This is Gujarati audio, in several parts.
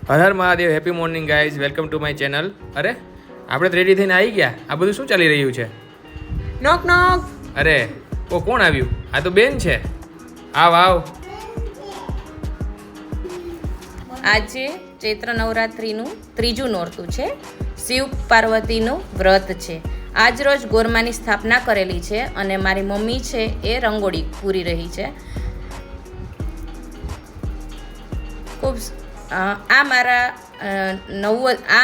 Har Har Mahadev. Happy morning guys, welcome to my channel. અરે આપણે તો રેડી થઈને આવી ગયા. આ બધું શું ચાલી રહ્યું છે? નોક નોક. અરે ઓ કોણ આવ્યું? આ તો બેન છે. આવ આવ. આજે ચૈત્ર નવરાત્રિનું ત્રીજું નોરતું છે. શિવ પાર્વતીનું વ્રત છે. આજ રોજ ગોરમાની સ્થાપના કરેલી છે અને મારી મમ્મી છે એ રંગોળી પૂરી રહી છે. ખૂબ આ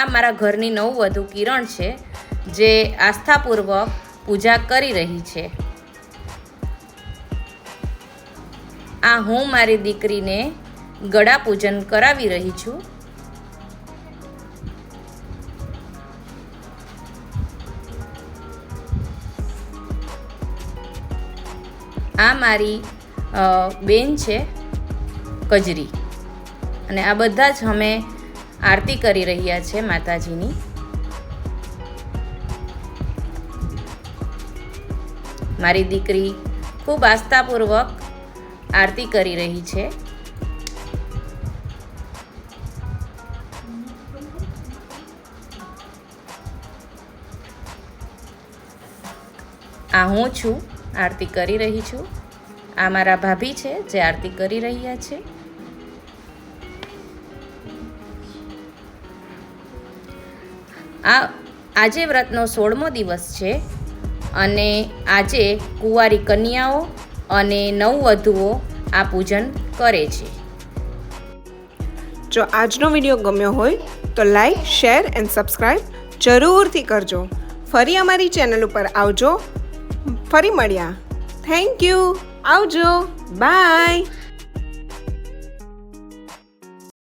મારા ઘરની નવવધુ કિરણ છે, જે આસ્થાપૂર્વક પૂજા કરી રહી છે. આ હું મારી દીકરીને ગળા પૂજન કરાવી રહી છું. આ મારી બેન છે કજરી, અને આ બધા જ અમે આરતી કરી રહ્યા છે માતાજીની. મારી દીકરી ખૂબ આસ્થાપૂર્વક આરતી કરી રહી છે. આ હું છું, આરતી કરી રહી છું. આ મારા ભાભી છે જે આરતી કરી રહ્યા છે. આજે વ્રતનો 16મો દિવસ છે અને આજે કુંવારી કન્યાઓ અને નવવધુઓ આ પૂજન કરે છે. જો આજનો વિડીયો ગમ્યો હોય તો લાઈક, શેર એન્ડ સબસ્ક્રાઈબ જરૂરથી કરજો. ફરી અમારી ચેનલ ઉપર આવજો. ફરી મળ્યા. Thank you. આવજો. બાય.